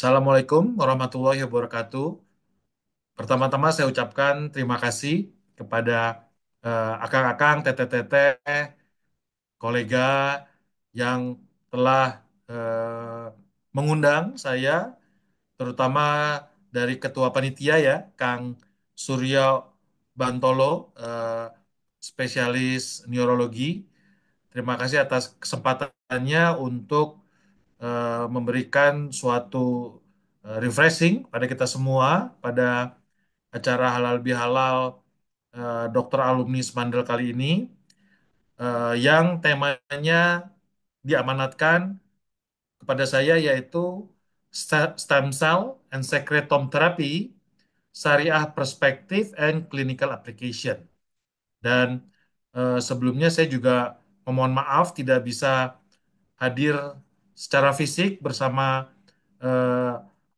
Assalamualaikum warahmatullahi wabarakatuh. Pertama-tama saya ucapkan terima kasih kepada akang-akang, teteh-teteh, kolega yang telah mengundang saya, terutama dari Ketua Panitia ya, Kang Suryo Bantolo, spesialis neurologi. Terima kasih atas kesempatannya untuk memberikan suatu refreshing pada kita semua pada acara Halal Bihalal Dokter Alumni Semandel kali ini yang temanya diamanatkan kepada saya yaitu Stem Cell and Secretome Therapy, Syariah Perspective and Clinical Application. Dan sebelumnya saya juga memohon maaf tidak bisa hadir secara fisik bersama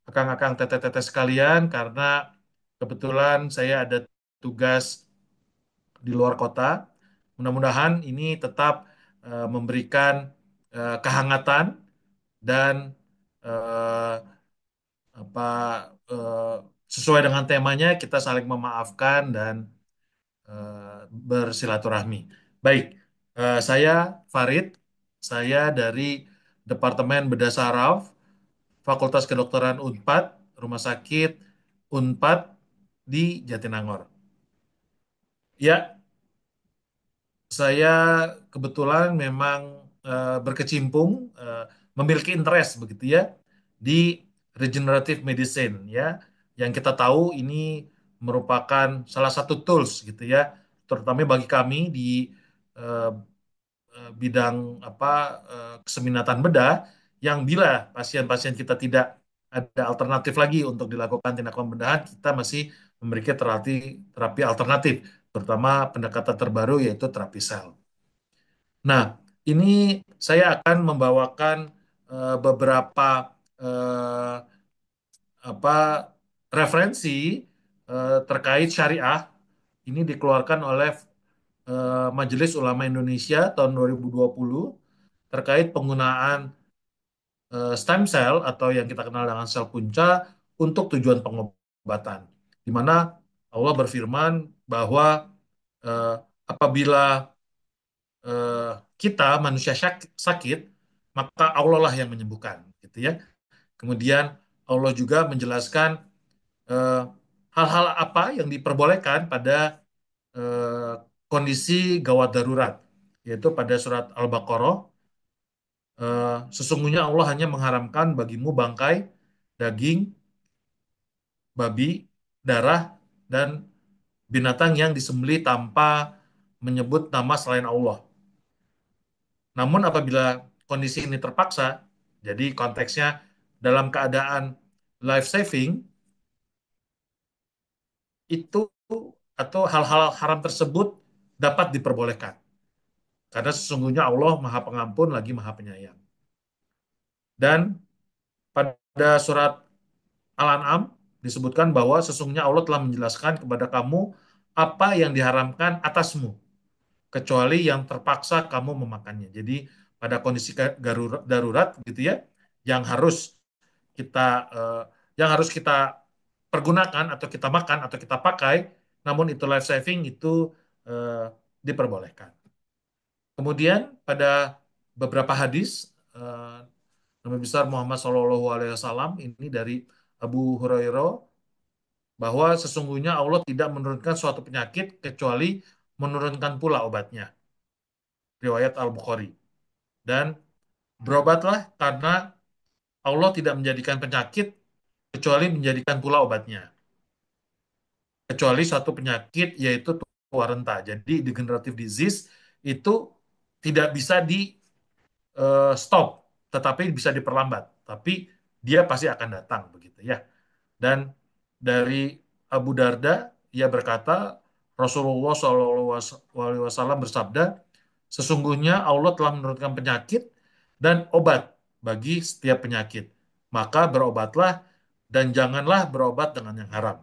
akang-akang teteh-teteh sekalian karena kebetulan saya ada tugas di luar kota. Mudah-mudahan ini tetap memberikan kehangatan dan eh, apa eh, sesuai dengan temanya kita saling memaafkan dan bersilaturahmi. Baik, saya Farid, saya dari Departemen Bedah Saraf, Fakultas Kedokteran Unpad, Rumah Sakit Unpad di Jatinangor. Ya, saya kebetulan memang berkecimpung, memiliki interest begitu ya di regenerative medicine ya, yang kita tahu ini merupakan salah satu tools gitu ya, terutama bagi kami di eh, bidang apa keseminatan bedah yang bila pasien-pasien kita tidak ada alternatif lagi untuk dilakukan tindakan pembedahan, kita masih memiliki terapi alternatif, terutama pendekatan terbaru yaitu terapi sel. Nah, ini saya akan membawakan beberapa eh, apa referensi terkait syariah. Ini dikeluarkan oleh Majelis Ulama Indonesia tahun 2020 terkait penggunaan stem cell atau yang kita kenal dengan sel punca untuk tujuan pengobatan. Di mana Allah berfirman bahwa eh, apabila eh, kita manusia sakit, maka Allah lah yang menyembuhkan, gitu ya. Kemudian Allah juga menjelaskan eh, hal-hal apa yang diperbolehkan pada eh, kondisi gawat darurat, yaitu pada surat Al-Baqarah, sesungguhnya Allah hanya mengharamkan bagimu bangkai, daging, babi, darah, dan binatang yang disembelih tanpa menyebut nama selain Allah. Namun apabila kondisi ini terpaksa, jadi konteksnya dalam keadaan life saving, itu atau hal-hal haram tersebut dapat diperbolehkan. Karena sesungguhnya Allah Maha Pengampun lagi Maha Penyayang. Dan pada surat Al-An'am disebutkan bahwa sesungguhnya Allah telah menjelaskan kepada kamu apa yang diharamkan atasmu, kecuali yang terpaksa kamu memakannya. Jadi pada kondisi darurat gitu ya, yang harus kita eh, yang harus kita pergunakan atau kita makan atau kita pakai, namun itu life saving itu eh, diperbolehkan. Kemudian pada beberapa hadis Nabi besar Muhammad SAW ini dari Abu Hurairah bahwa sesungguhnya Allah tidak menurunkan suatu penyakit kecuali menurunkan pula obatnya. Riwayat Al-Bukhari. Dan berobatlah karena Allah tidak menjadikan penyakit kecuali menjadikan pula obatnya. Kecuali suatu penyakit yaitu tua renta. Jadi degenerative disease itu tidak bisa di stop, tetapi bisa diperlambat. Tapi dia pasti akan datang begitu ya. Dan dari Abu Darda ia berkata Rasulullah SAW bersabda, sesungguhnya Allah telah menurunkan penyakit dan obat bagi setiap penyakit. Maka berobatlah dan janganlah berobat dengan yang haram.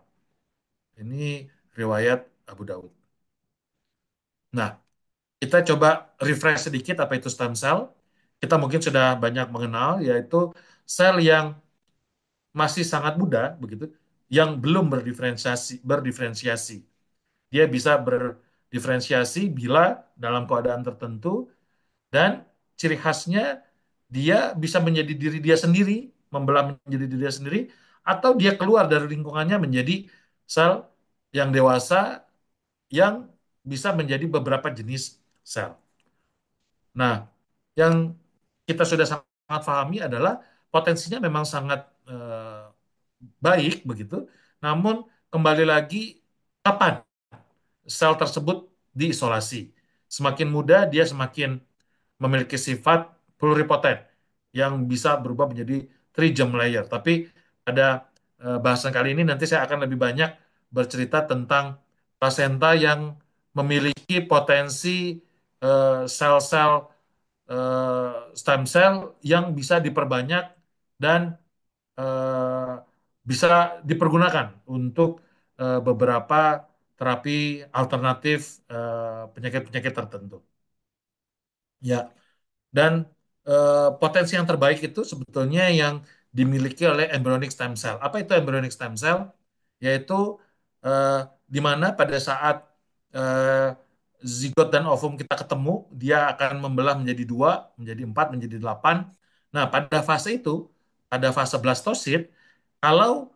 Ini riwayat Abu Daud. Nah, kita coba refresh sedikit apa itu stem cell. Kita mungkin sudah banyak mengenal, yaitu sel yang masih sangat muda begitu, yang belum berdiferensiasi. Dia bisa berdiferensiasi bila dalam keadaan tertentu dan ciri khasnya dia bisa menjadi diri dia sendiri, membelah menjadi diri dia sendiri, atau dia keluar dari lingkungannya menjadi sel yang dewasa yang bisa menjadi beberapa jenis sel. Nah, yang kita sudah sangat pahami adalah potensinya memang sangat baik begitu. Namun kembali lagi kapan sel tersebut diisolasi? Semakin muda dia semakin memiliki sifat pluripotent yang bisa berubah menjadi three germ layer. Tapi pada bahasan kali ini nanti saya akan lebih banyak bercerita tentang plasenta yang memiliki potensi sel-sel stem cell yang bisa diperbanyak dan eh, bisa dipergunakan untuk beberapa terapi alternatif penyakit-penyakit tertentu. Ya, dan potensi yang terbaik itu sebetulnya yang dimiliki oleh embryonic stem cell. Apa itu embryonic stem cell? Yaitu eh, di mana pada saat eh, zigot dan ovum kita ketemu, dia akan membelah menjadi dua, menjadi empat, menjadi delapan. Nah, pada fase itu, pada fase blastosit, kalau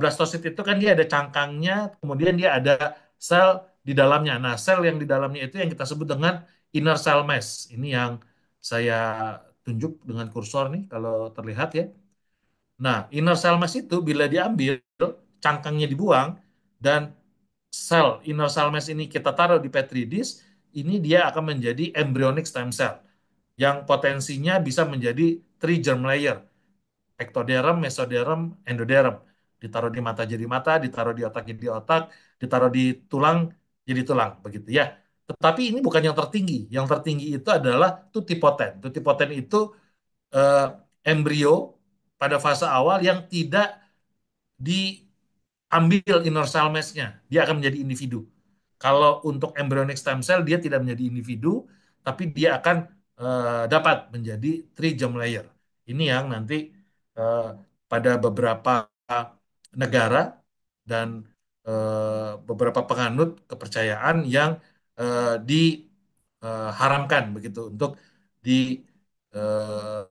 blastosit itu kan dia ada cangkangnya, kemudian dia ada sel di dalamnya. Nah, sel yang di dalamnya itu yang kita sebut dengan inner cell mass. Ini yang saya tunjuk dengan kursor nih kalau terlihat ya. Nah, inner cell mass itu bila diambil, cangkangnya dibuang dan sel inner cell mass ini kita taruh di petri dish, ini dia akan menjadi embryonic stem cell yang potensinya bisa menjadi three germ layer, ektoderm, mesoderm, endoderm. Ditaruh di mata jadi mata, ditaruh di otak jadi otak, ditaruh di tulang jadi tulang, begitu ya. Tetapi ini bukan yang tertinggi. Yang tertinggi itu adalah tutipoten. Tutipoten itu eh, embrio pada fase awal yang tidak diambil inner cell mass-nya. Dia akan menjadi individu. Kalau untuk embryonic stem cell dia tidak menjadi individu, tapi dia akan dapat menjadi three germ layer. Ini yang nanti eh, pada beberapa negara dan beberapa penganut kepercayaan yang diharamkan begitu untuk diberikan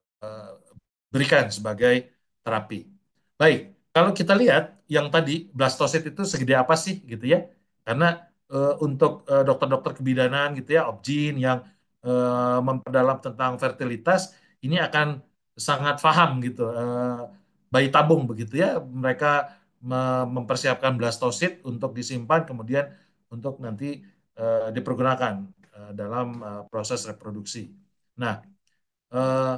sebagai terapi. Baik, kalau kita lihat yang tadi blastosit itu segede apa sih gitu ya? Karena untuk dokter-dokter kebidanan gitu ya, obgyn yang memperdalam tentang fertilitas ini akan sangat paham gitu. Bayi tabung begitu ya, mereka mempersiapkan blastosit untuk disimpan kemudian untuk nanti dipergunakan dalam proses reproduksi. Nah, eh,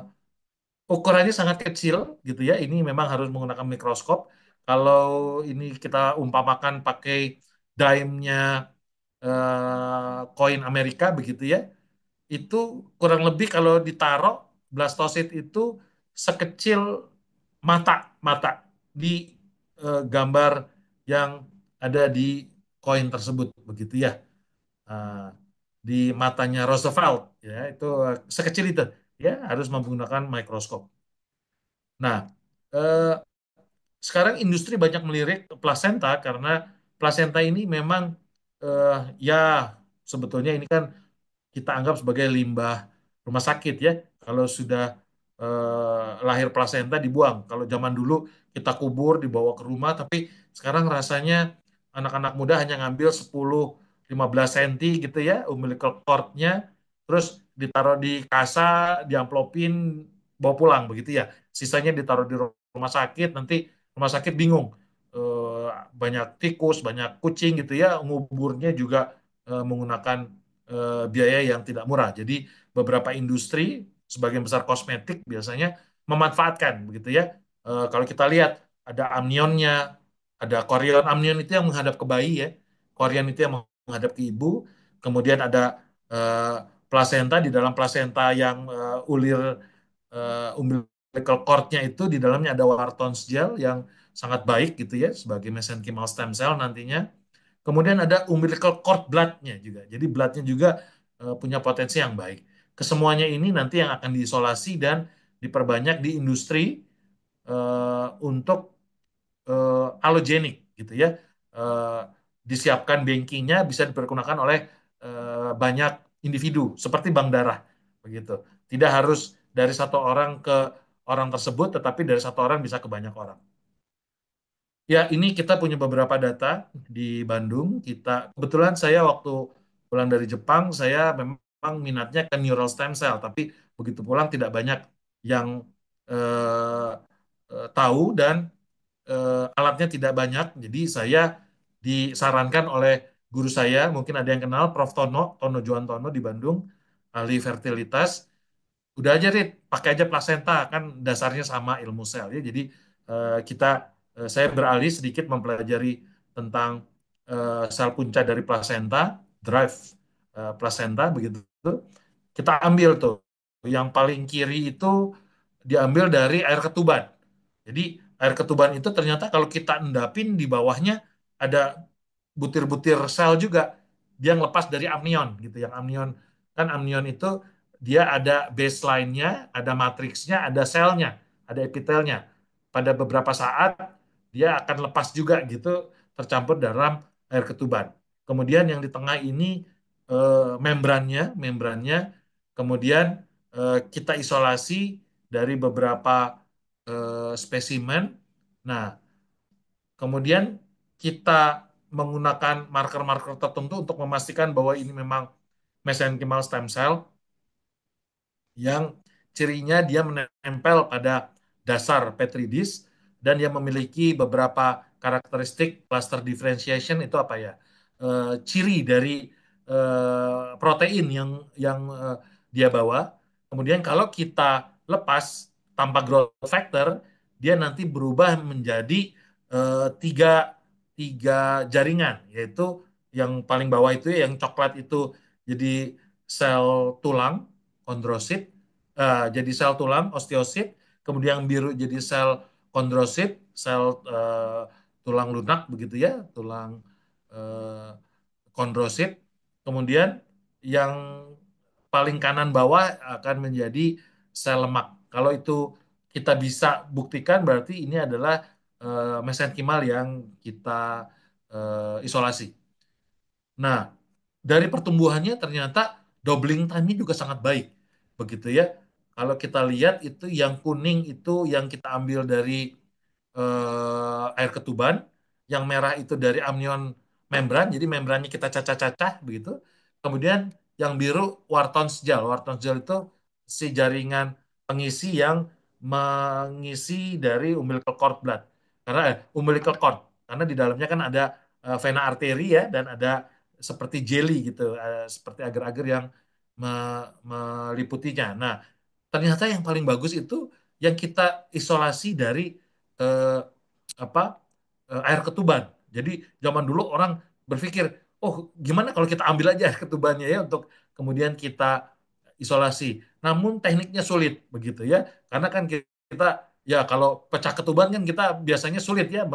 ukurannya sangat kecil gitu ya. Ini memang harus menggunakan mikroskop. Kalau ini kita umpamakan pakai dime-nya koin Amerika begitu ya, itu kurang lebih kalau ditaruh blastosit itu sekecil mata mata di gambar yang ada di koin tersebut begitu ya. Eh, di matanya Roosevelt ya itu sekecil itu ya harus menggunakan mikroskop. Nah, eh, sekarang industri banyak melirik plasenta karena plasenta ini memang eh, ya sebetulnya ini kan kita anggap sebagai limbah rumah sakit ya. Kalau sudah lahir plasenta dibuang. Kalau zaman dulu kita kubur dibawa ke rumah, tapi sekarang rasanya anak-anak muda hanya ngambil 10-15 cm gitu ya umbilical cord-nya, terus ditaruh di kasa, diamplopin, bawa pulang begitu ya. Sisanya ditaruh di rumah sakit, nanti rumah sakit bingung. Eh, banyak tikus, banyak kucing gitu ya, nguburnya juga menggunakan biaya yang tidak murah. Jadi beberapa industri, sebagian besar kosmetik biasanya memanfaatkan begitu ya. Kalau kita lihat ada amnionnya, ada chorion amnion itu yang menghadap ke bayi ya, chorion itu yang menghadap ke ibu. Kemudian ada eh, plasenta di dalam plasenta yang ulir umbilical cord-nya itu di dalamnya ada Wharton's gel yang sangat baik gitu ya sebagai mesenchymal stem cell nantinya. Kemudian ada umbilical cord blood-nya juga. Jadi blood-nya juga punya potensi yang baik. Kesemuanya ini nanti yang akan diisolasi dan diperbanyak di industri untuk allogenik gitu ya. Eh, Disiapkan bankingnya bisa dipergunakan oleh banyak individu seperti bank darah begitu. Tidak harus dari satu orang ke orang tersebut, tetapi dari satu orang bisa ke banyak orang. Ya, ini kita punya beberapa data di Bandung. Kita kebetulan saya waktu pulang dari Jepang, saya memang minatnya ke neural stem cell, tapi begitu pulang tidak banyak yang eh, tahu dan alatnya tidak banyak. Jadi saya disarankan oleh guru saya, mungkin ada yang kenal, Prof. Tono, Tono Juwantono di Bandung, ahli fertilitas. Udah aja, Rit, pakai aja plasenta, kan dasarnya sama ilmu sel ya. Jadi kita, saya beralih sedikit mempelajari tentang sel punca dari plasenta, drive plasenta begitu. Kita ambil tuh, yang paling kiri itu diambil dari air ketuban. Jadi air ketuban itu ternyata kalau kita endapin di bawahnya ada butir-butir sel juga, dia ngelepas dari amnion gitu. Yang amnion, kan amnion itu dia ada baseline-nya, ada matriksnya, ada selnya, ada epitelnya. Pada beberapa saat dia akan lepas juga gitu, tercampur dalam air ketuban. Kemudian yang di tengah ini membrannya, kemudian kita isolasi dari beberapa spesimen. Nah, kemudian kita menggunakan marker-marker tertentu untuk memastikan bahwa ini memang mesenchymal stem cell yang cirinya dia menempel pada dasar Petri dish dan yang memiliki beberapa karakteristik cluster differentiation. Itu apa ya? Ciri dari protein yang dia bawa. Kemudian kalau kita lepas tanpa growth factor, dia nanti berubah menjadi tiga tiga jaringan, yaitu yang paling bawah itu ya, yang coklat itu jadi sel tulang kondrosit, jadi sel tulang osteosit, kemudian yang biru jadi sel kondrosit, sel tulang lunak begitu ya, tulang eh, kondrosit. Kemudian yang paling kanan bawah akan menjadi sel lemak. Kalau itu kita bisa buktikan, berarti ini adalah mesenkimal yang kita isolasi. Nah, dari pertumbuhannya ternyata doubling time-nya juga sangat baik. Begitu ya. Kalau kita lihat itu yang kuning itu yang kita ambil dari air ketuban, yang merah itu dari amnion membran, jadi membrannya kita cacah-cacah begitu. Kemudian yang biru Wharton's gel. Wharton's gel itu si jaringan pengisi yang mengisi dari umbilical cord blood. Karena umbilical cord, karena di dalamnya kan ada vena arteri ya, dan ada seperti jelly gitu, seperti agar-agar yang meliputinya. Nah, ternyata yang paling bagus itu yang kita isolasi dari eh, apa air ketuban. Jadi zaman dulu orang berpikir, oh gimana kalau kita ambil aja air ketubannya ya untuk kemudian kita isolasi. Namun tekniknya sulit begitu ya, karena kan kita ya kalau pecah ketuban kan kita biasanya sulit ya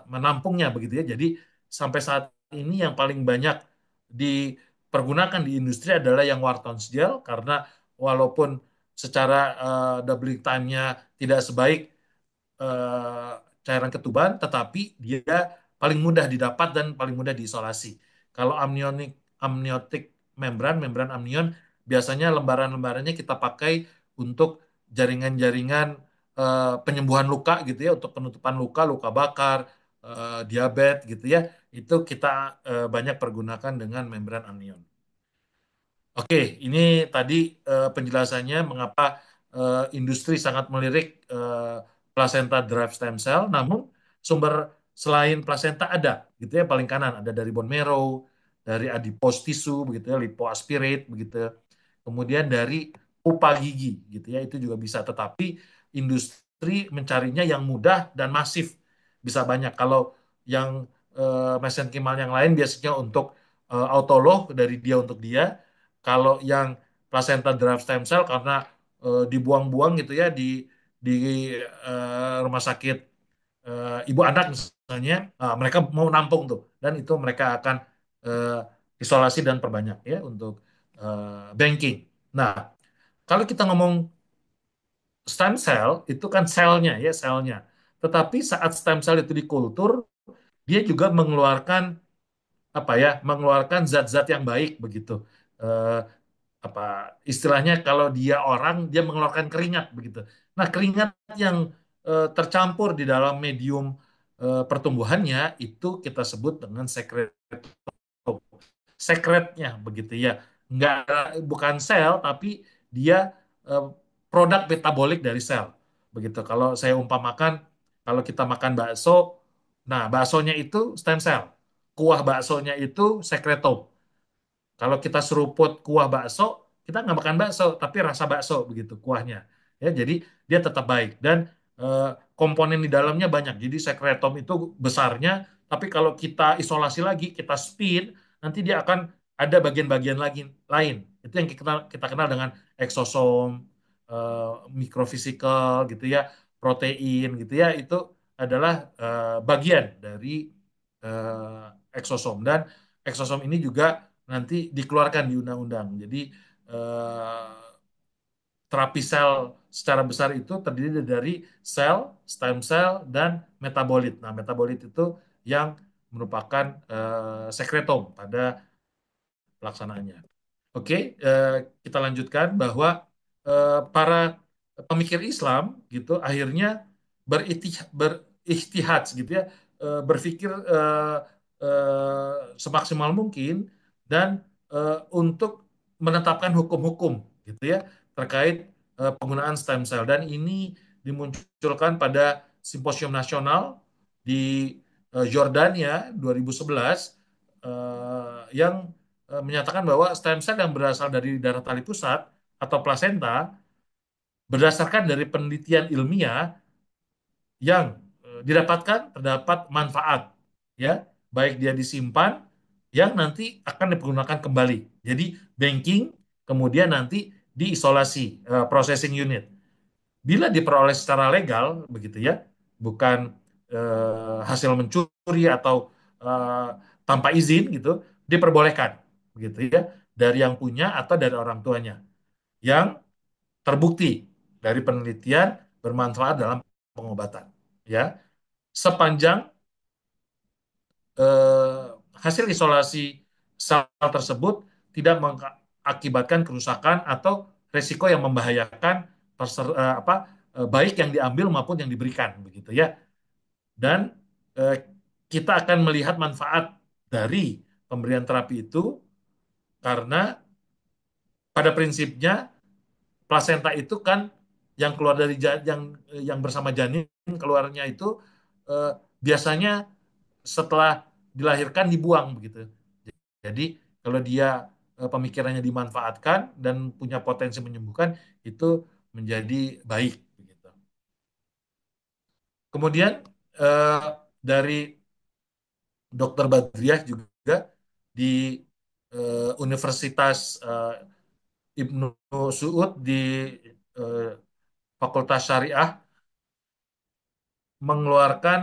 menampungnya begitu ya. Jadi sampai saat ini yang paling banyak dipergunakan di industri adalah yang Wharton's gel, karena walaupun secara doubling time-nya tidak sebaik eh, cairan ketuban, tetapi dia paling mudah didapat dan paling mudah diisolasi. Kalau amniotik membran amnion, biasanya lembaran-lembarannya kita pakai untuk jaringan-jaringan penyembuhan luka gitu ya, untuk penutupan luka, luka bakar, diabetes gitu ya, itu kita banyak pergunakan dengan membran amnion. Oke, ini tadi penjelasannya mengapa industri sangat melirik placenta derived stem cell. Namun sumber selain placenta ada, gitu ya, paling kanan ada dari bone marrow, dari adipose tissue, begitu ya, lipoaspirate, begitu. Kemudian dari pupa gigi, gitu ya, itu juga bisa. Tetapi industri mencarinya yang mudah dan masif, bisa banyak. Kalau yang mesenkimal yang lain biasanya untuk autolog dari dia untuk dia. Kalau yang placenta derived stem cell karena dibuang-buang gitu ya di rumah sakit ibu anak misalnya, mereka mau nampung tuh, dan itu mereka akan eh, isolasi dan perbanyak ya untuk banking. Nah, kalau kita ngomong stem cell itu kan selnya ya, selnya. Tetapi saat stem cell itu dikultur, dia juga mengeluarkan apa ya, mengeluarkan zat-zat yang baik begitu. Eh, apa istilahnya kalau dia orang dia mengeluarkan keringat begitu. Nah, keringat yang tercampur di dalam medium pertumbuhannya itu kita sebut dengan sekretnya begitu ya. Nggak bukan sel tapi dia eh, produk metabolik dari sel. Begitu. Kalau saya umpamakan kalau kita makan bakso, nah baksonya itu stem cell. Kuah baksonya itu sekretom. Kalau kita seruput kuah bakso, kita nggak makan bakso, tapi rasa bakso begitu kuahnya. Ya, jadi dia tetap baik dan eh, komponen di dalamnya banyak. Jadi sekretom itu besarnya, tapi kalau kita isolasi lagi, kita spin, nanti dia akan ada bagian-bagian lagi lain. Itu yang kita kenal dengan eksosom, eh, mikrofisikel gitu ya, protein gitu ya. Itu adalah bagian dari eksosom dan eksosom ini juga nanti dikeluarkan di undang-undang. Jadi terapi sel secara besar itu terdiri dari sel, stem cell, dan metabolit. Nah, metabolit itu yang merupakan sekretom pada pelaksanaannya. Oke, kita lanjutkan bahwa para pemikir Islam gitu akhirnya beristihad gitu ya, berpikir semaksimal mungkin dan untuk menetapkan hukum-hukum gitu ya terkait penggunaan stem cell dan ini dimunculkan pada simposium nasional di Yordania 2011 yang menyatakan bahwa stem cell yang berasal dari darah tali pusat atau plasenta berdasarkan dari penelitian ilmiah yang didapatkan terdapat manfaat ya baik dia disimpan yang nanti akan dipergunakan kembali. Jadi banking kemudian nanti diisolasi processing unit. Bila diperoleh secara legal begitu ya, bukan hasil mencuri atau eh, tanpa izin gitu, diperbolehkan begitu ya dari yang punya atau dari orang tuanya yang terbukti dari penelitian bermanfaat dalam pengobatan ya sepanjang eh, hasil isolasi sel tersebut tidak mengakibatkan kerusakan atau resiko yang membahayakan baik yang diambil maupun yang diberikan begitu ya dan eh, kita akan melihat manfaat dari pemberian terapi itu karena pada prinsipnya plasenta itu kan yang keluar dari yang bersama janin keluarnya itu eh, biasanya setelah dilahirkan dibuang begitu. Jadi kalau dia pemikirannya dimanfaatkan dan punya potensi menyembuhkan itu menjadi baik begitu. Kemudian eh, dari Dr. Badriah juga di Universitas Ibnu Suud di eh, Fakultas Syariah mengeluarkan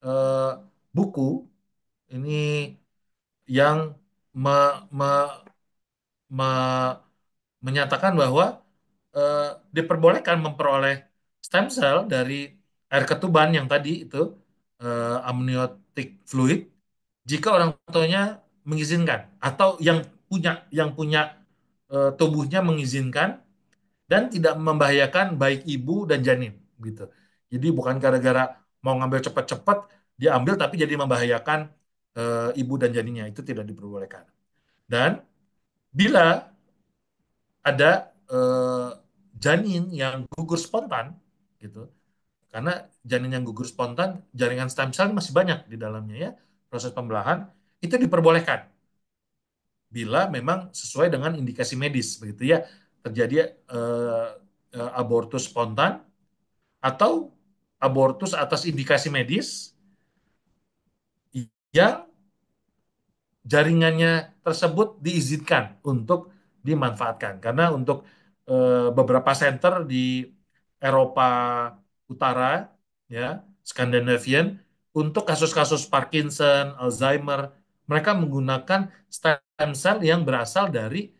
eh, buku ini yang me- me- me- menyatakan bahwa eh, diperbolehkan memperoleh stem cell dari air ketuban yang tadi itu amniotic fluid jika orang tuanya mengizinkan atau yang punya tubuhnya mengizinkan dan tidak membahayakan baik ibu dan janin gitu. Jadi bukan gara-gara mau ngambil cepat-cepat diambil tapi jadi membahayakan ibu dan janinnya itu tidak diperbolehkan. Dan bila ada janin yang gugur spontan gitu, karena janin yang gugur spontan jaringan stem cell masih banyak di dalamnya ya proses pembelahan itu diperbolehkan bila memang sesuai dengan indikasi medis begitu ya terjadi eh, abortus spontan atau abortus atas indikasi medis yang jaringannya tersebut diizinkan untuk dimanfaatkan. Karena untuk beberapa center di Eropa Utara, ya, Scandinavian, untuk kasus-kasus Parkinson, Alzheimer, mereka menggunakan stem cell yang berasal dari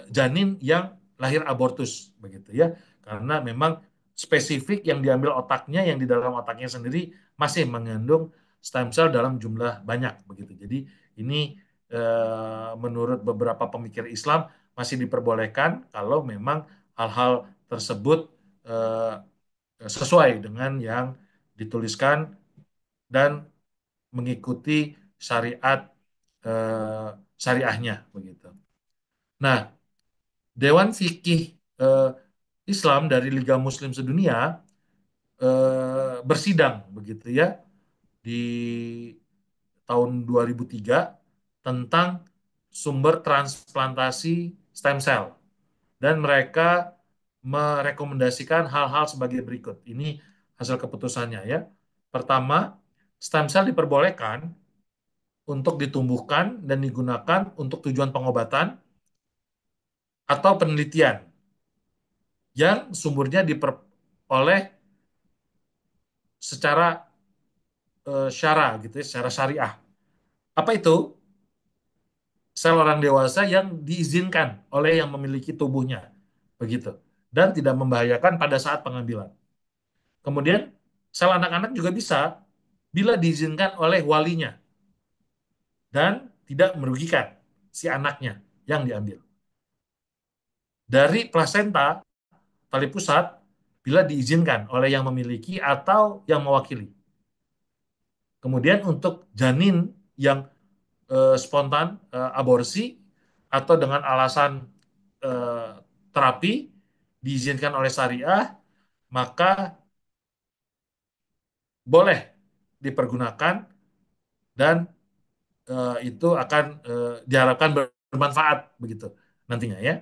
janin yang lahir abortus, begitu ya. Karena memang spesifik yang diambil otaknya, yang di dalam otaknya sendiri masih mengandung stem cell dalam jumlah banyak begitu. Jadi ini menurut beberapa pemikir Islam masih diperbolehkan kalau memang hal-hal tersebut eh, sesuai dengan yang dituliskan dan mengikuti syariat eh, syariahnya begitu. Nah, Dewan Fikih eh, Islam dari Liga Muslim Sedunia bersidang begitu ya di tahun 2003 tentang sumber transplantasi stem cell dan mereka merekomendasikan hal-hal sebagai berikut. Ini hasil keputusannya ya. Pertama, stem cell diperbolehkan untuk ditumbuhkan dan digunakan untuk tujuan pengobatan atau penelitian yang sumbernya diperoleh secara syara gitu ya, secara syariah. Apa itu? Sel orang dewasa yang diizinkan oleh yang memiliki tubuhnya, begitu, dan tidak membahayakan pada saat pengambilan. Kemudian sel anak-anak juga bisa bila diizinkan oleh walinya dan tidak merugikan si anaknya yang diambil. Dari plasenta tali pusat bila diizinkan oleh yang memiliki atau yang mewakili. Kemudian untuk janin yang spontan aborsi atau dengan alasan eh, terapi diizinkan oleh syariah, maka boleh dipergunakan dan itu akan diharapkan bermanfaat begitu nantinya ya.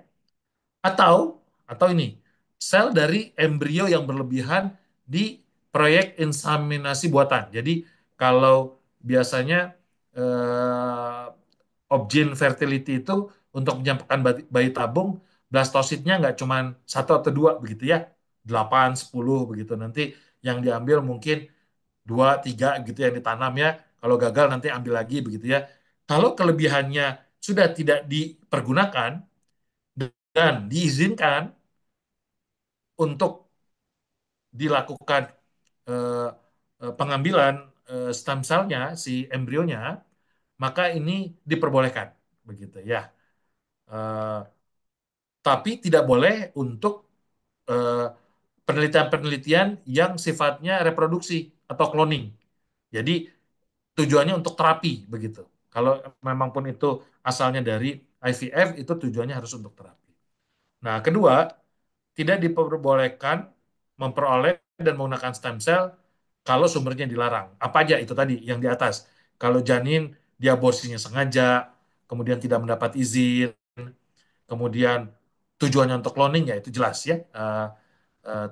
Atau ini sel dari embrio yang berlebihan di proyek inseminasi buatan. Jadi kalau biasanya objin fertility itu untuk menyampaikan bayi tabung, blastositnya nggak cuma satu atau dua begitu ya, 8, 10 begitu. Nanti yang diambil mungkin dua, tiga gitu yang ditanam ya. Kalau gagal nanti ambil lagi begitu ya. Kalau kelebihannya sudah tidak dipergunakan dan diizinkan untuk dilakukan eh, pengambilan stem cell-nya, si embrionya, maka ini diperbolehkan begitu ya. Eh, tapi tidak boleh untuk eh, penelitian-penelitian yang sifatnya reproduksi atau cloning. Jadi tujuannya untuk terapi begitu. Kalau memang pun itu asalnya dari IVF, itu tujuannya harus untuk terapi. Nah, kedua, tidak diperbolehkan memperoleh dan menggunakan stem cell kalau sumbernya dilarang. Apa aja itu tadi yang di atas. Kalau janin diaborsinya sengaja, kemudian tidak mendapat izin, kemudian tujuannya untuk cloning ya itu jelas ya,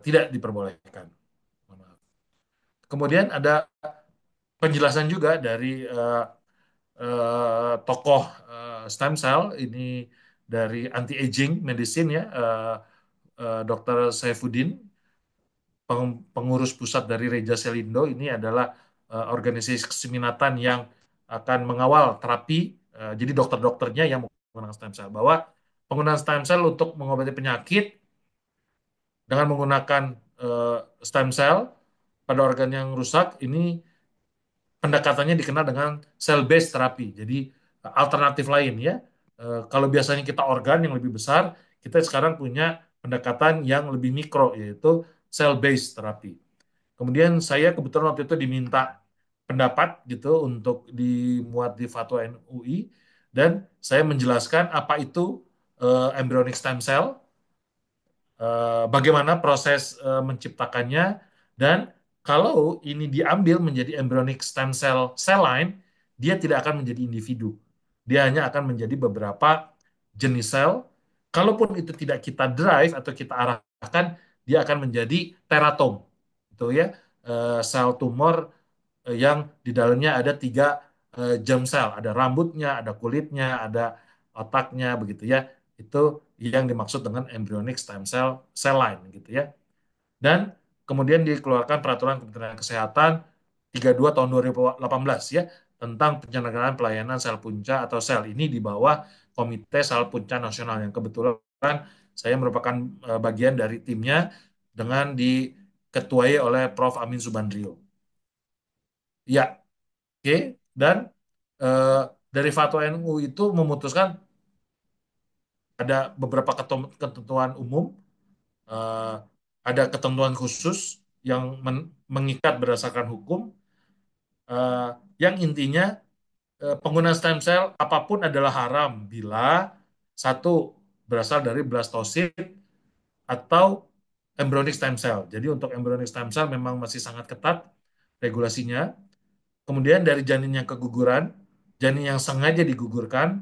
tidak diperbolehkan. Kemudian ada penjelasan juga dari tokoh stem cell ini dari anti-aging medicine ya, Dr. Saifuddin, pengurus pusat dari Reja Selindo. Ini adalah organisasi keseminatan yang akan mengawal terapi. Jadi dokter-dokternya yang menggunakan stem cell, bahwa penggunaan stem cell untuk mengobati penyakit dengan menggunakan eh, stem cell pada organ yang rusak ini pendekatannya dikenal dengan cell based therapy. Jadi alternatif lain ya. Kalau biasanya kita organ yang lebih besar, kita sekarang punya pendekatan yang lebih mikro yaitu cell based therapy. Kemudian saya kebetulan waktu itu diminta pendapat gitu untuk dimuat di Fatwa MUI dan saya menjelaskan apa itu embryonic stem cell, bagaimana proses menciptakannya, dan kalau ini diambil menjadi embryonic stem cell cell line, dia tidak akan menjadi individu. Dia hanya akan menjadi beberapa jenis sel. Kalaupun itu tidak kita drive atau kita arahkan, dia akan menjadi teratom. Itu ya, sel tumor yang di dalamnya ada tiga germ cell, ada rambutnya, ada kulitnya, ada otaknya, begitu ya. Itu yang dimaksud dengan embryonic stem cell cell line, gitu ya. Dan kemudian dikeluarkan peraturan Kementerian Kesehatan 32 tahun 2018 ya tentang penyelenggaraan pelayanan sel punca atau sel ini di bawah Komite Sel Punca Nasional yang kebetulan saya merupakan bagian dari timnya dengan diketuai oleh Prof. Amin Subandrio. Ya, oke. Dan eh, dari fatwa NU itu memutuskan ada beberapa ketentuan umum, eh, ada ketentuan khusus yang mengikat berdasarkan hukum, eh, yang intinya penggunaan stem cell apapun adalah haram bila satu berasal dari blastosit atau embryonic stem cell. Jadi untuk embryonic stem cell memang masih sangat ketat regulasinya. Kemudian dari janin yang keguguran, janin yang sengaja digugurkan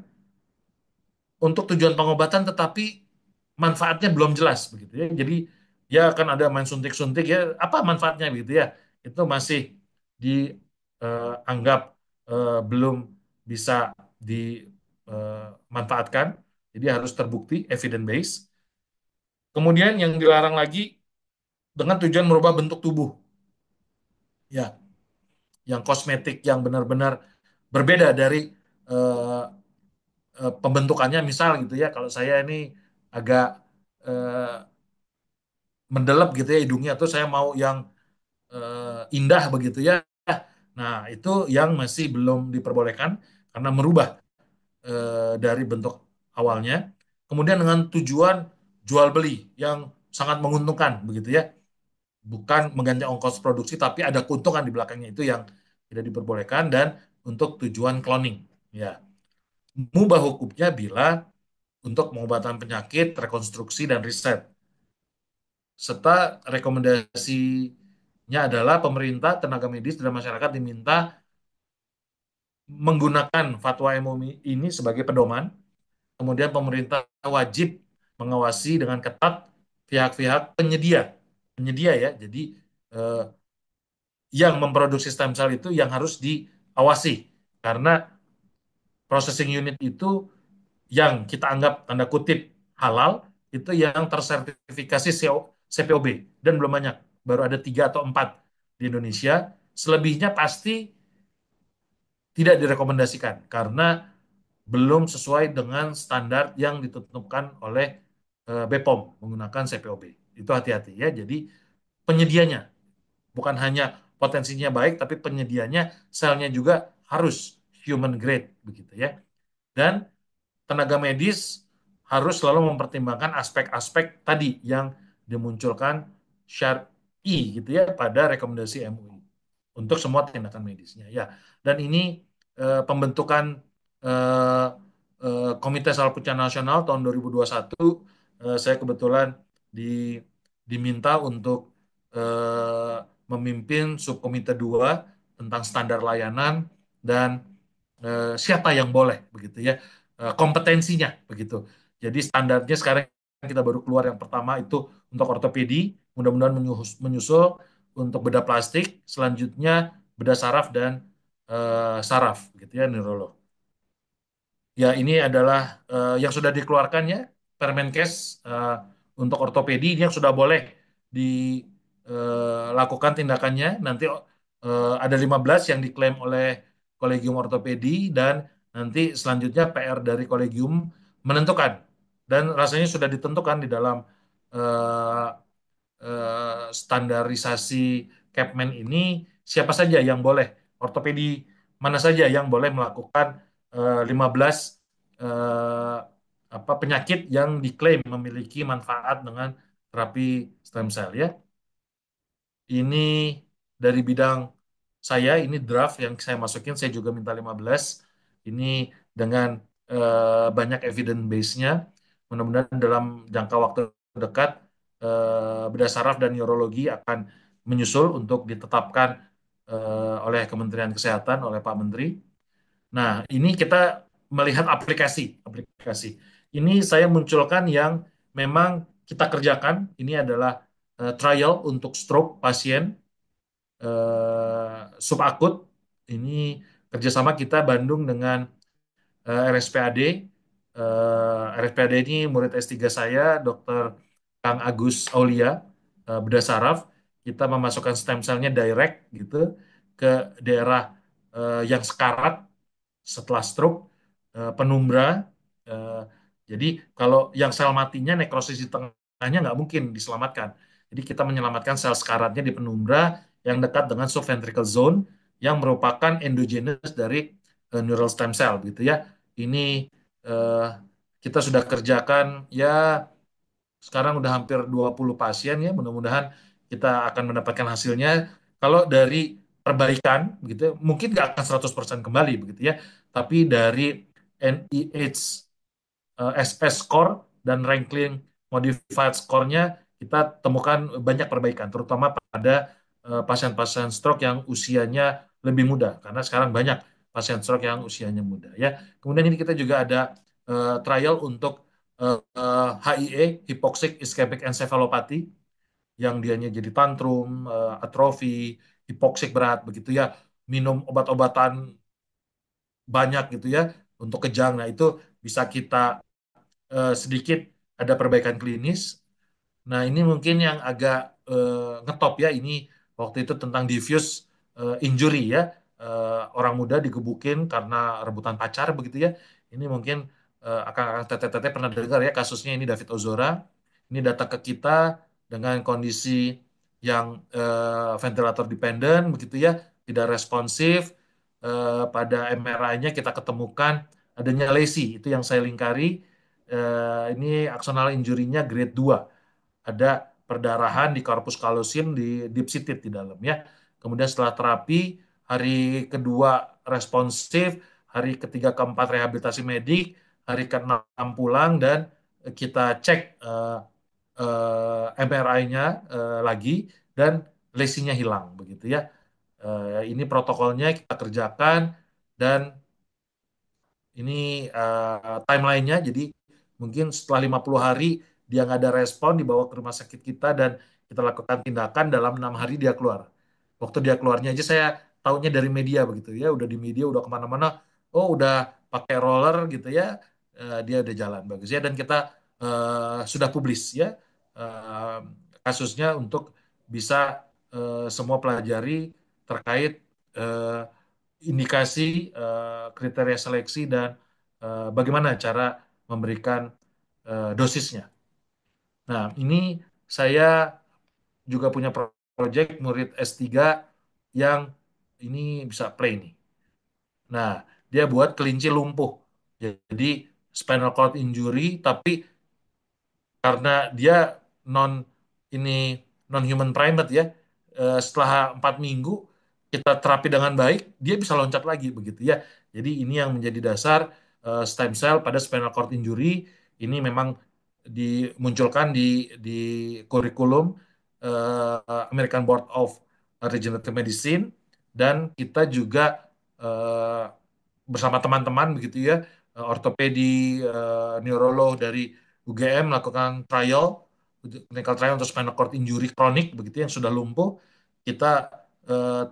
untuk tujuan pengobatan tetapi manfaatnya belum jelas begitu ya. Jadi ya akan ada main suntik-suntik ya, apa manfaatnya begitu ya. Itu masih dianggap belum bisa dimanfaatkan. Jadi harus terbukti evidence base. Kemudian yang dilarang lagi dengan tujuan merubah bentuk tubuh. Ya, yang kosmetik yang benar-benar berbeda dari eh, pembentukannya misal gitu ya. Kalau saya ini agak eh, mendelep gitu ya hidungnya tuh saya mau yang indah begitu ya. Nah, itu yang masih belum diperbolehkan karena merubah dari bentuk awalnya. Kemudian dengan tujuan jual beli yang sangat menguntungkan begitu ya. Bukan mengganti ongkos produksi tapi ada keuntungan di belakangnya itu yang tidak diperbolehkan dan untuk tujuan cloning. Ya, mubah hukumnya bila untuk pengobatan penyakit, rekonstruksi dan riset. Serta rekomendasinya adalah pemerintah, tenaga medis, dan masyarakat diminta menggunakan fatwa MUI ini sebagai pedoman. Kemudian pemerintah wajib mengawasi dengan ketat pihak-pihak penyedia, penyedia ya. Jadi eh, yang memproduksi stem cell itu yang harus diawasi karena processing unit itu yang kita anggap tanda kutip halal itu yang tersertifikasi CPOB dan belum banyak, baru ada 3 atau 4 di Indonesia. Selebihnya pasti tidak direkomendasikan karena belum sesuai dengan standar yang ditentukan oleh BPOM menggunakan CPOB. Itu hati-hati ya. Jadi penyedianya bukan hanya potensinya baik, tapi penyedianya selnya juga harus human grade begitu ya. Dan tenaga medis harus selalu mempertimbangkan aspek-aspek tadi yang dimunculkan syar'i gitu ya pada rekomendasi MUI untuk semua tindakan medisnya ya. Dan ini pembentukan eh, Komite Salpuca Nasional tahun 2021 saya kebetulan di, diminta untuk eh, memimpin subkomite 2 tentang standar layanan dan siapa yang boleh begitu ya, kompetensinya begitu. Jadi standarnya sekarang kita baru keluar yang pertama itu untuk ortopedi, mudah-mudahan menyusul untuk bedah plastik, selanjutnya bedah saraf dan saraf gitu ya neurolog. Ya, ini adalah yang sudah dikeluarkan ya, Permenkes untuk ortopedi ini yang sudah boleh dilakukan tindakannya. Nanti ada 15 yang diklaim oleh Kolegium Ortopedi dan nanti selanjutnya PR dari Kolegium menentukan. Dan rasanya sudah ditentukan di dalam eh, standarisasi Capman ini siapa saja yang boleh, ortopedi mana saja yang boleh melakukan 15 eh, penyakit yang diklaim memiliki manfaat dengan terapi stem cell ya. Ini dari bidang saya, ini draft yang saya masukin, saya juga minta 15. Ini dengan banyak evidence base-nya. Mudah-mudahan dalam jangka waktu dekat, bedah saraf dan neurologi akan menyusul untuk ditetapkan oleh Kementerian Kesehatan, oleh Pak Menteri. Nah, ini kita melihat aplikasi, aplikasi. Ini saya munculkan yang memang kita kerjakan. Ini adalah trial untuk stroke pasien subakut. Ini kerjasama kita Bandung dengan RSPAD. RSPAD ini murid S3 saya, Dr. Kang Agus Aulia, bedah saraf. Kita memasukkan stem cell-nya direct gitu ke daerah yang sekarat setelah stroke, penumbra. eh, jadi kalau yang sel matinya nekrosis di tengahnya nggak mungkin diselamatkan. Jadi kita menyelamatkan sel sekaratnya di penumbra yang dekat dengan subventricle zone yang merupakan endogenous dari neural stem cell gitu ya. Ini eh, kita sudah kerjakan ya sekarang udah hampir 20 pasien ya. Mudah-mudahan kita akan mendapatkan hasilnya. Kalau dari perbaikan gitu ya, mungkin nggak akan 100% kembali begitu ya. Tapi dari NIH SS score dan ranking modified score-nya kita temukan banyak perbaikan, terutama pada pasien-pasien stroke yang usianya lebih muda, karena sekarang banyak pasien stroke yang usianya muda ya. Kemudian ini kita juga ada trial untuk HIE, hypoxic ischemic encephalopathy, yang dianya jadi tantrum, atrofi, hipoksik berat begitu ya, minum obat-obatan banyak gitu ya untuk kejang. Nah, itu bisa kita sedikit ada perbaikan klinis. Nah, ini mungkin yang agak ngetop ya. Ini waktu itu tentang diffuse injury ya. Orang muda digebukin karena rebutan pacar begitu ya. Ini mungkin akan teteh-teteh pernah dengar ya kasusnya ini David Ozora. Ini datang ke kita dengan kondisi yang ventilator dependent begitu ya, tidak responsif. Pada MRI-nya kita ketemukan adanya lesi, itu yang saya lingkari. Ini axonal injury-nya grade 2, ada perdarahan di corpus callosum di deep seated di dalam ya. Kemudian setelah terapi hari kedua responsif, hari ketiga keempat rehabilitasi medik, hari keenam pulang dan kita cek MRI-nya lagi dan lesinya hilang begitu ya. Ini protokolnya kita kerjakan dan ini timelinenya, jadi mungkin setelah 50 hari dia nggak ada respon, dibawa ke rumah sakit kita dan kita lakukan tindakan, dalam 6 hari dia keluar. Waktu dia keluarnya aja saya tahunya dari media begitu ya, udah di media, udah kemana-mana, oh udah pakai roller gitu ya, dia udah jalan bagus ya, dan kita sudah publis ya eh, kasusnya untuk bisa semua pelajari terkait eh, indikasi, kriteria seleksi, dan bagaimana cara memberikan dosisnya. Nah, ini saya juga punya proyek murid S3 yang ini bisa play nih. Nah, dia buat kelinci lumpuh. Jadi spinal cord injury, tapi karena dia non ini non human primate ya, setelah 4 minggu kita terapi dengan baik dia bisa loncat lagi begitu ya. Jadi ini yang menjadi dasar stem cell pada spinal cord injury. Ini memang dimunculkan di kurikulum American Board of Regenerative Medicine, dan kita juga eh, bersama teman-teman begitu ya, ortopedi, neurolog dari UGM melakukan trial, clinical trial untuk spinal cord injury kronik begitu yang sudah lumpuh. Kita eh,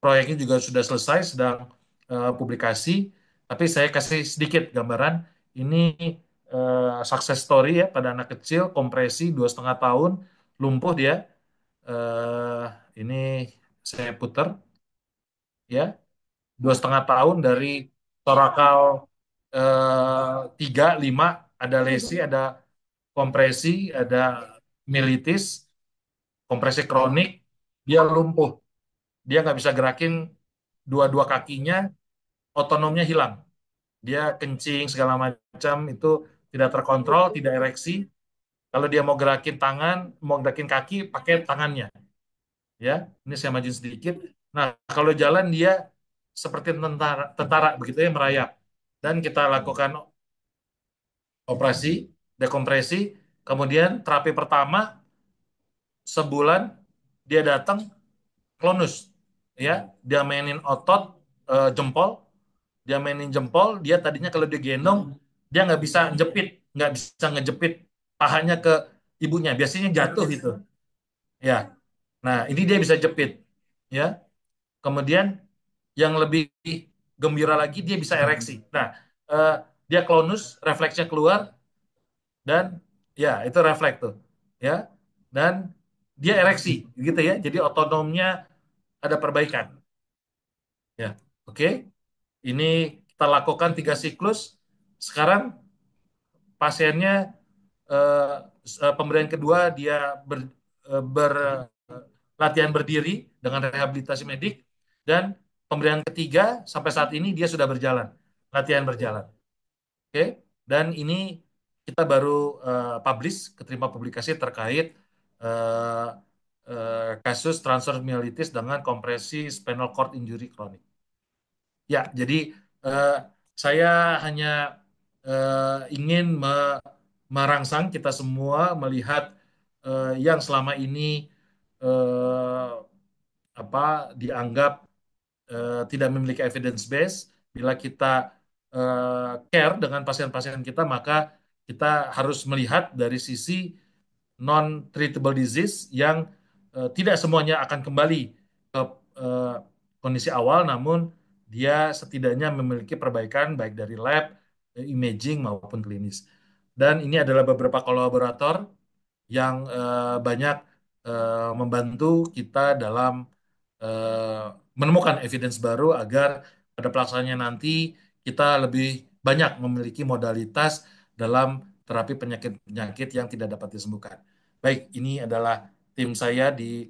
proyeknya juga sudah selesai, sedang publikasi. Tapi saya kasih sedikit gambaran. Ini success story ya pada anak kecil, kompresi 2,5 tahun, lumpuh dia. Eh, ini saya putar ya, 2,5 tahun dari torakal 3, 5, ada lesi, ada kompresi, ada militis, kompresi kronik, dia lumpuh. Dia nggak bisa gerakin dua-dua kakinya, otonomnya hilang. Dia kencing segala macam itu tidak terkontrol, tidak ereksi. Kalau dia mau gerakin tangan, mau gerakin kaki, pakai tangannya. Ya, ini saya maju sedikit. Nah, kalau jalan dia seperti tentara, tentara begitu ya, merayap. Dan kita lakukan operasi dekompresi, kemudian terapi pertama sebulan dia datang klonus, ya, dia mainin otot jempol, dia mainin jempol, dia tadinya kalau dia gendong dia nggak bisa jepit, nggak bisa ngejepit pahanya ke ibunya, biasanya jatuh gitu, ya. Nah, ini dia bisa jepit, ya. Kemudian yang lebih gembira lagi dia bisa ereksi. Nah, eh, dia klonus, refleksnya keluar, dan ya itu refleks tuh, ya, dan dia ereksi gitu ya. Jadi otonomnya ada perbaikan, ya. Oke, ini kita lakukan 3 siklus. Sekarang pasiennya, eh, pemberian kedua dia berlatihan berdiri dengan rehabilitasi medik, dan pemberian ketiga sampai saat ini dia sudah berjalan, latihan berjalan. Oke, dan ini kita baru publish, keterima publikasi terkait eh, kasus transfer myelitis dengan kompresi spinal cord injury kronik. Ya, jadi eh, saya hanya ingin merangsang kita semua melihat yang selama ini eh, apa dianggap tidak memiliki evidence base. Bila kita care dengan pasien-pasien kita, maka kita harus melihat dari sisi non-treatable disease yang tidak semuanya akan kembali ke eh, kondisi awal, namun dia setidaknya memiliki perbaikan baik dari lab, imaging maupun klinis. Dan ini adalah beberapa kolaborator yang banyak membantu kita dalam eh, menemukan evidence baru agar pada pelaksanaannya nanti kita lebih banyak memiliki modalitas dalam terapi penyakit-penyakit yang tidak dapat disembuhkan. Baik, ini adalah tim saya di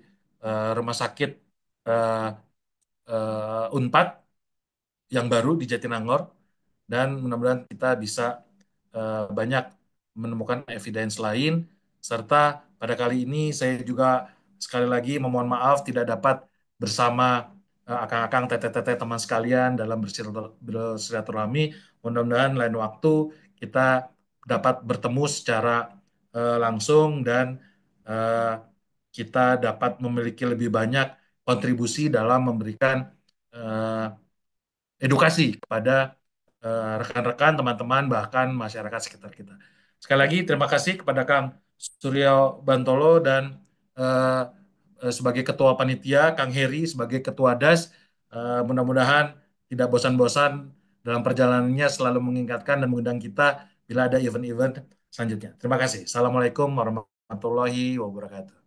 rumah sakit eh, Unpad yang baru di Jatinangor, dan mudah-mudahan kita bisa banyak menemukan evidence lain, serta pada kali ini saya juga sekali lagi memohon maaf tidak dapat bersama akang-akang teteh-teteh teman sekalian dalam bersilaturahmi. Mudah-mudahan lain waktu kita dapat bertemu secara langsung, dan eh, kita dapat memiliki lebih banyak kontribusi dalam memberikan eh, edukasi kepada rekan-rekan, teman-teman, bahkan masyarakat sekitar kita. Sekali lagi, terima kasih kepada Kang Suryo Bantolo dan eh, sebagai Ketua Panitia, Kang Heri sebagai Ketua DAS. Mudah-mudahan tidak bosan-bosan dalam perjalanannya, selalu mengingatkan dan mengundang kita bila ada event-event selanjutnya. Terima kasih. Assalamualaikum warahmatullahi wabarakatuh.